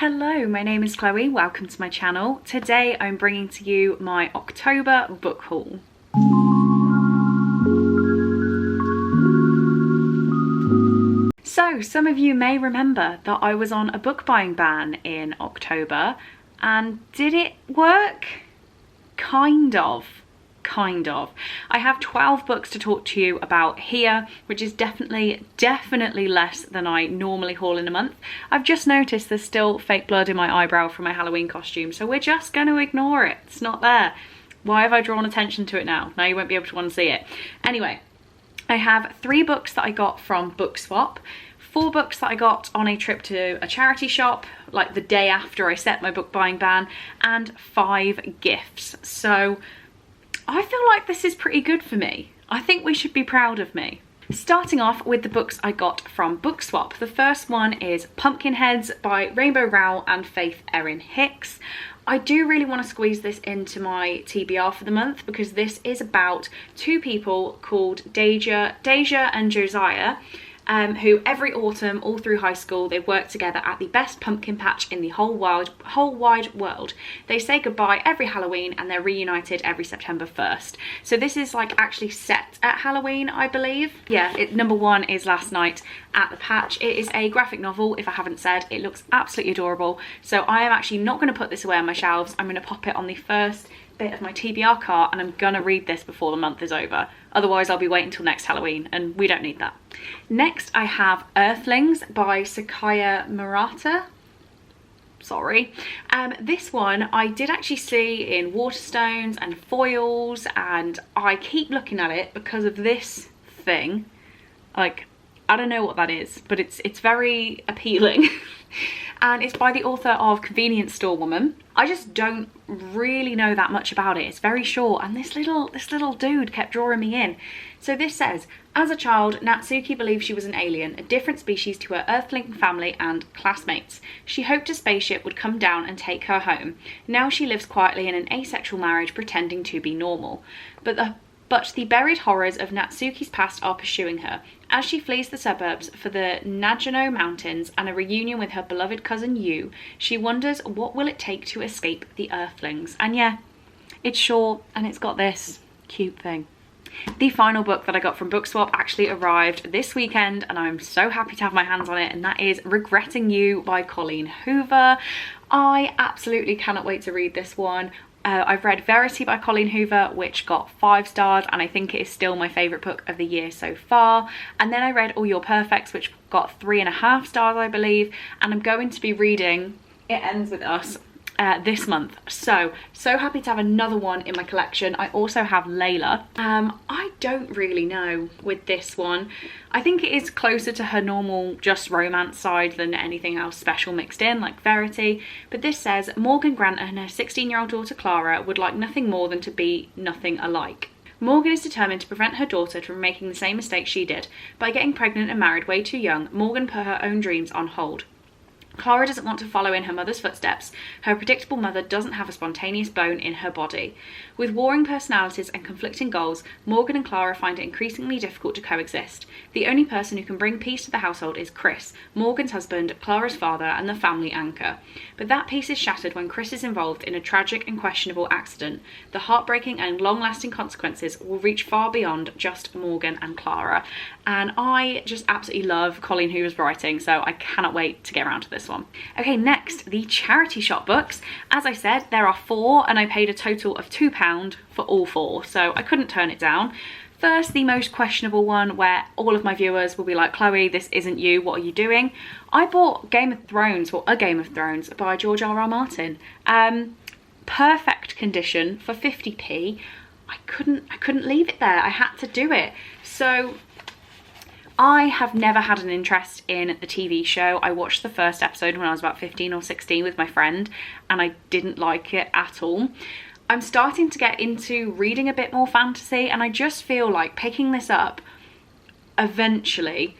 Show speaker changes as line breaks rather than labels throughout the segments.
Hello, my name is Chloe. Welcome to my channel. Today I'm bringing to you my October book haul. So some of you may remember that I was on a book buying ban in October, and did it work? Kind of. I have 12 books to talk to you about here, which is definitely less than I normally haul in a month. I've just noticed there's still fake blood in my eyebrow from my Halloween costume, so we're just going to ignore it. It's not there. Why have I drawn attention to it now? Now you won't be able to want to see it. Anyway, I have 3 books that I got from BOOKSWAP, 4 books that I got on a trip to a charity shop, like the day after I set my book buying ban, and 5 gifts. So I feel like this is pretty good for me. I think we should be proud of me. Starting off with the books I got from BOOKSWAP. The first one is Pumpkinheads by Rainbow Rowell and Faith Erin Hicks. I do really want to squeeze this into my TBR for the month because this is about 2 people called Deja and Josiah, who every autumn all through high school they work together at the best pumpkin patch in the whole wide world. They say goodbye every Halloween and they're reunited every September 1st. So this is like actually set at Halloween, I believe. Yeah, number 1 is Last Night at the Patch. It is a graphic novel, if I haven't said. It looks absolutely adorable. So I am actually not going to put this away on my shelves. I'm going to pop it on the first bit of my TBR cart and I'm gonna read this before the month is over. Otherwise I'll be waiting until next Halloween and we don't need that. Next I have Earthlings by Sakaya Morata. Sorry. This one I did actually see in Waterstones and foils, and I keep looking at it because of this thing. Like, I don't know what that is, but it's very appealing. And it's by the author of Convenience Store Woman. I just don't really know that much about it. It's very short, and this little dude kept drawing me in. So this says, as a child, Natsuki believed she was an alien, a different species to her Earthling family and classmates. She hoped a spaceship would come down and take her home. Now she lives quietly in an asexual marriage, pretending to be normal. But the buried horrors of Natsuki's past are pursuing her. As she flees the suburbs for the Nagano Mountains and a reunion with her beloved cousin Yu, she wonders what will it take to escape the Earthlings. And yeah, it's short and it's got this cute thing. The final book that I got from BOOKSWAP actually arrived this weekend and I'm so happy to have my hands on it, and that is Regretting You by Colleen Hoover. I absolutely cannot wait to read this one. I've read Verity by Colleen Hoover, which got 5 stars, and I think it is still my favourite book of the year so far. And then I read All Your Perfects, which got 3.5 stars, I believe, and I'm going to be reading It Ends With Us this month. So happy to have another one in my collection. I also have Layla. I don't really know with this one. I think it is closer to her normal just romance side than anything else special mixed in, like Verity. But this says, Morgan Grant and her 16-year-old daughter Clara would like nothing more than to be nothing alike. Morgan is determined to prevent her daughter from making the same mistake she did. By getting pregnant and married way too young, Morgan put her own dreams on hold. Clara doesn't want to follow in her mother's footsteps. Her predictable mother doesn't have a spontaneous bone in her body. With warring personalities and conflicting goals, Morgan and Clara find it increasingly difficult to coexist. The only person who can bring peace to the household is Chris, Morgan's husband, Clara's father, and the family anchor. But that peace is shattered when Chris is involved in a tragic and questionable accident. The heartbreaking and long-lasting consequences will reach far beyond just Morgan and Clara. And I just absolutely love Colleen Hoover's writing, so I cannot wait to get around to this one. Okay, next, the charity shop books. As I said, there are 4 and I paid a total of £2 for all 4, so I couldn't turn it down. First, the most questionable one, where all of my viewers will be like, Chloe, this isn't you, what are you doing? I bought Game of Thrones, or A Game of Thrones by George R.R. Martin. Perfect condition for 50p. I couldn't leave it there. I had to do it. So I have never had an interest in the TV show. I watched the first episode when I was about 15 or 16 with my friend and I didn't like it at all. I'm starting to get into reading a bit more fantasy and I just feel like picking this up eventually.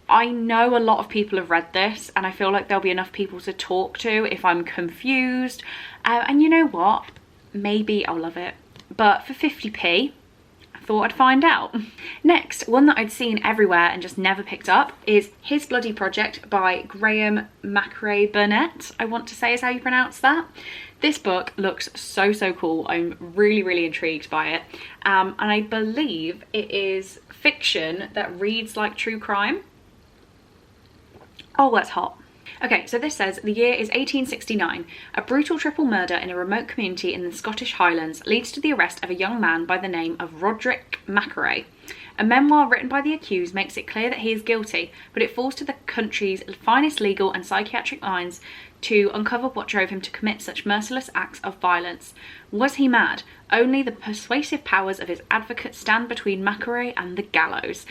I know a lot of people have read this and I feel like there'll be enough people to talk to if I'm confused. And you know what? Maybe I'll love it. But for 50p, thought I'd find out. Next, one that I'd seen everywhere and just never picked up is His Bloody Project by Graham Macrae Burnett, I want to say is how you pronounce that. This book looks so cool. I'm really intrigued by it. And I believe it is fiction that reads like true crime. Oh, that's hot. Okay, so this says, the year is 1869. A brutal triple murder in a remote community in the Scottish Highlands leads to the arrest of a young man by the name of Roderick Macrae. A memoir written by the accused makes it clear that he is guilty, but it falls to the country's finest legal and psychiatric minds to uncover what drove him to commit such merciless acts of violence. Was he mad? Only the persuasive powers of his advocate stand between Macrae and the gallows.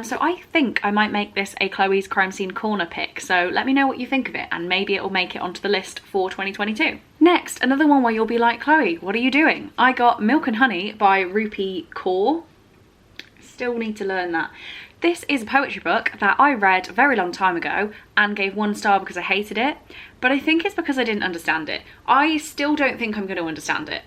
So I think I might make this a Chloe's Crime Scene Corner pick, so let me know what you think of it, and maybe it will make it onto the list for 2022. Next, another one where you'll be like, Chloe, what are you doing? I got Milk and Honey by Mccor. Still need to learn that. This is a poetry book that I read a very long time ago and gave 1 star because I hated it, but I think it's because I didn't understand it. I still don't think I'm going to understand it.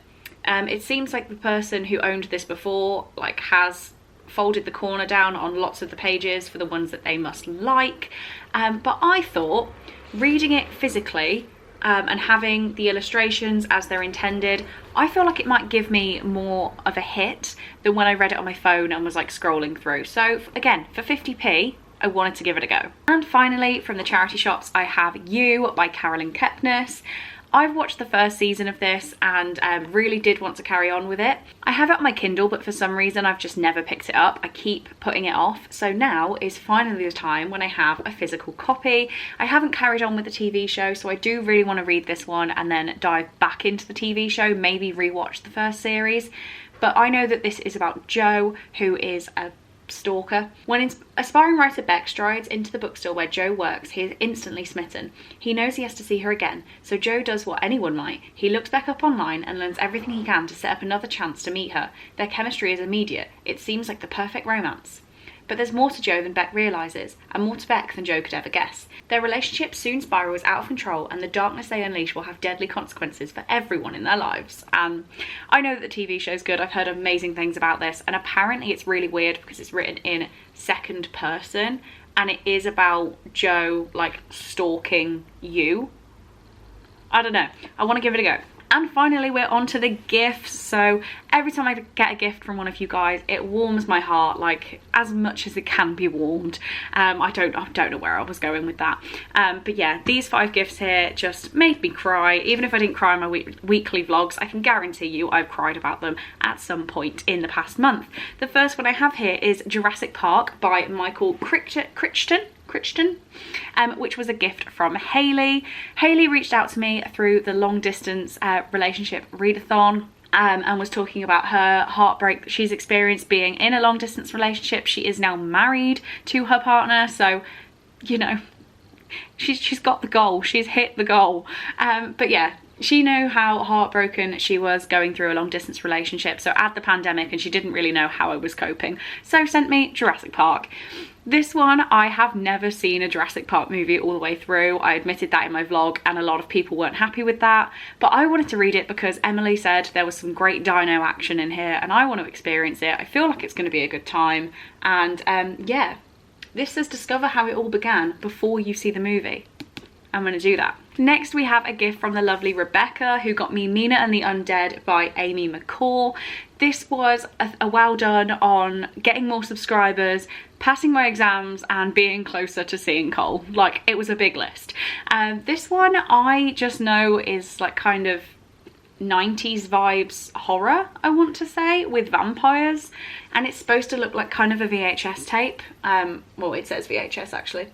It seems like the person who owned this before has folded the corner down on lots of the pages for the ones that they must like, but I thought reading it physically and having the illustrations as they're intended, I feel like it might give me more of a hit than when I read it on my phone and was scrolling through. So again, for 50p, I wanted to give it a go. And finally, from the charity shops, I have You by Carolyn Kepnes. I've watched the first season of this and really did want to carry on with it. I have it on my Kindle, but for some reason I've just never picked it up. I keep putting it off. So now is finally the time when I have a physical copy. I haven't carried on with the TV show, so I do really want to read this one and then dive back into the TV show, maybe rewatch the first series. But I know that this is about Jo, who is a stalker. When aspiring writer Beck strides into the bookstore where Jo works, he is instantly smitten. He knows he has to see her again, so Jo does what anyone might. He looks Beck up online and learns everything he can to set up another chance to meet her. Their chemistry is immediate. It seems like the perfect romance. But there's more to Jo than Beck realises, and more to Beck than Jo could ever guess. Their relationship soon spirals out of control, and the darkness they unleash will have deadly consequences for everyone in their lives. And I know that the TV show's good. I've heard amazing things about this, and apparently it's really weird because it's written in second person, and it is about Jo stalking you. I don't know. I want to give it a go. And finally, we're on to the gifts. So every time I get a gift from one of you guys, it warms my heart, as much as it can be warmed. I don't know where I was going with that. But yeah, these 5 gifts here just made me cry. Even if I didn't cry in my weekly vlogs, I can guarantee you I've cried about them at some point in the past month. The first one I have here is Jurassic Park by Crichton, which was a gift from Hayley. Hayley reached out to me through the long distance relationship readathon and was talking about her heartbreak that she's experienced being in a long distance relationship. She is now married to her partner, so you know, she's got the goal, she's hit the goal. But yeah, she knew how heartbroken she was going through a long distance relationship, so add the pandemic and she didn't really know how I was coping, so sent me Jurassic Park. This one, I have never seen a Jurassic Park movie all the way through. I admitted that in my vlog and a lot of people weren't happy with that, but I wanted to read it because Emily said there was some great dino action in here and I want to experience it. I feel like it's going to be a good time, and yeah, this says discover how it all began before you see the movie. I'm going to do that. Next, we have a gift from the lovely Rebecca, who got me Mina and the Undead by Amy Mccor. This was a well done on getting more subscribers, passing my exams, and being closer to seeing Cole. It was a big list. This one I just know is kind of 90s vibes horror, I want to say, with vampires, and it's supposed to look like kind of a VHS tape. Well, it says VHS actually.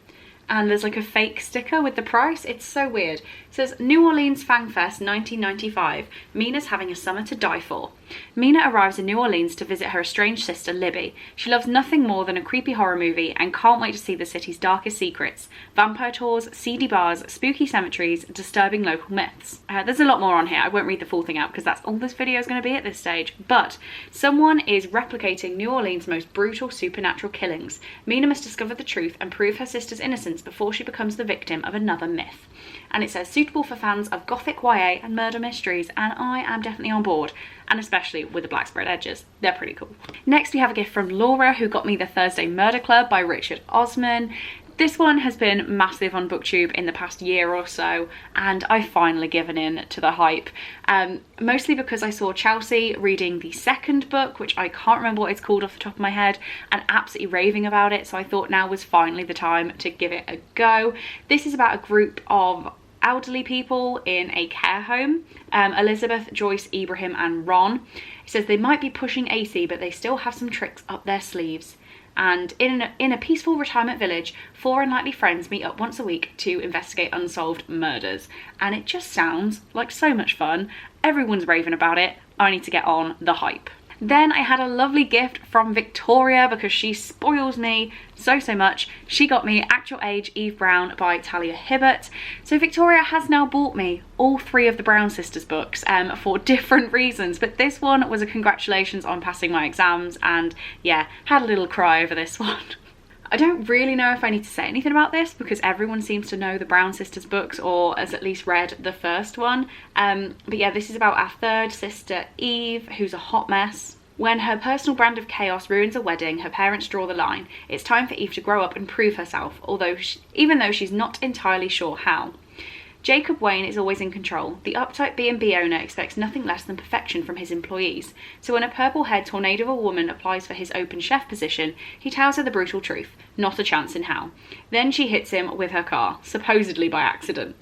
And there's a fake sticker with the price. It's so weird. It says New Orleans Fang Fest 1995. Mina's having a summer to die for. Mina arrives in New Orleans to visit her estranged sister Libby. She loves nothing more than a creepy horror movie and can't wait to see the city's darkest secrets. Vampire tours, seedy bars, spooky cemeteries, disturbing local myths. There's a lot more on here. I won't read the full thing out because that's all this video is going to be at this stage. But someone is replicating New Orleans' most brutal supernatural killings. Mina must discover the truth and prove her sister's innocence revelations before she becomes the victim of another myth. And it says suitable for fans of gothic YA and murder mysteries, and I am definitely on board, and especially with the black spread edges. They're pretty cool. Next we have a gift from Laura, who got me The Thursday Murder Club by Richard Osman. This one has been massive on BookTube in the past year or so, and I've finally given in to the hype. Mostly because I saw Chelsea reading the second book, which I can't remember what it's called off the top of my head, and absolutely raving about it, so I thought now was finally the time to give it a go. This is about a group of elderly people in a care home. Elizabeth, Joyce, Ibrahim and Ron. It says they might be pushing 80, but they still have some tricks up their sleeves. And in a peaceful retirement village, 4 unlikely friends meet up once a week to investigate unsolved murders. And it just sounds like so much fun. Everyone's raving about it. I need to get on the hype. Then I had a lovely gift from Victoria because she spoils me so much. She got me Actual Age Eve Brown by Talia Hibbert. So Victoria has now bought me all 3 of the Brown sisters books for different reasons, but this one was a congratulations on passing my exams, and yeah, had a little cry over this one. I don't really know if I need to say anything about this because everyone seems to know the Brown sisters books, or has at least read the first one. But yeah, this is about our third sister, Eve, who's a hot mess. When her personal brand of chaos ruins a wedding, her parents draw the line. It's time for Eve to grow up and prove herself, even though she's not entirely sure how. Jacob Wayne is always in control. The uptight B&B owner expects nothing less than perfection from his employees. So when a purple-haired tornado of a woman applies for his open chef position, he tells her the brutal truth. Not a chance in hell. Then she hits him with her car, supposedly by accident.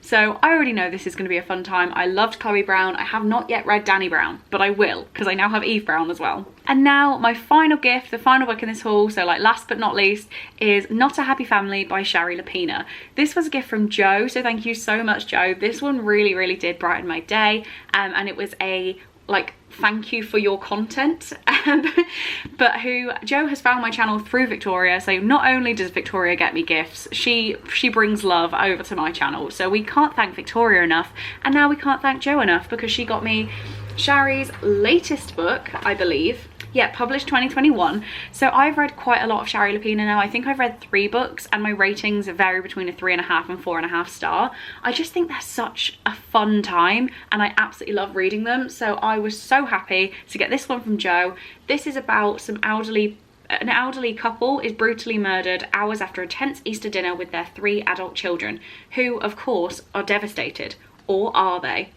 So I already know this is going to be a fun time. I loved Chloe Brown. I have not yet read Danny Brown, but I will, because I now have Eve Brown as well. And now my final gift, the final book in this haul, so like last but not least, is Not a Happy Family by Shari Lapina. This was a gift from Joe, so thank you so much, Joe. This one really did brighten my day, and it was a thank you for your content. But Joe has found my channel through Victoria, so not only does Victoria get me gifts, she brings love over to my channel. So we can't thank Victoria enough, and now we can't thank Joe enough because she got me Shari's latest book, I believe. Yeah, published 2021. So I've read quite a lot of Shari Lapina now. I think I've read 3 books and my ratings vary between a 3.5 and 4.5 star. I just think they're such a fun time and I absolutely love reading them. So I was so happy to get this one from Joe. This is about an elderly couple is brutally murdered hours after a tense Easter dinner with their 3 adult children, who of course are devastated. Or are they?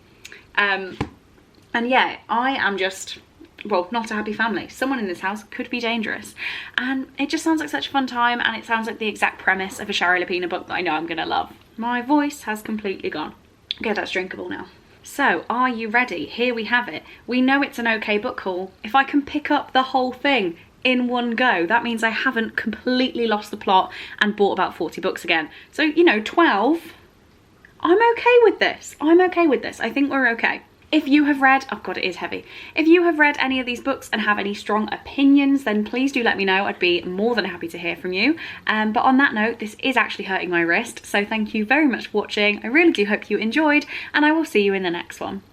And yeah, I am just... well, not a happy family. Someone in this house could be dangerous. And it just sounds like such a fun time, and it sounds like the exact premise of a Shari Lapina book that I know I'm gonna love. My voice has completely gone. Okay, that's drinkable now. So, are you ready? Here we have it. We know it's an okay book haul. If I can pick up the whole thing in one go, that means I haven't completely lost the plot and bought about 40 books again. So, you know, 12. I'm okay with this. I'm okay with this. I think we're okay. If you have read, oh god, it is heavy. If you have read any of these books and have any strong opinions, then please do let me know. I'd be more than happy to hear from you. But on that note, this is actually hurting my wrist. So thank you very much for watching. I really do hope you enjoyed, and I will see you in the next one.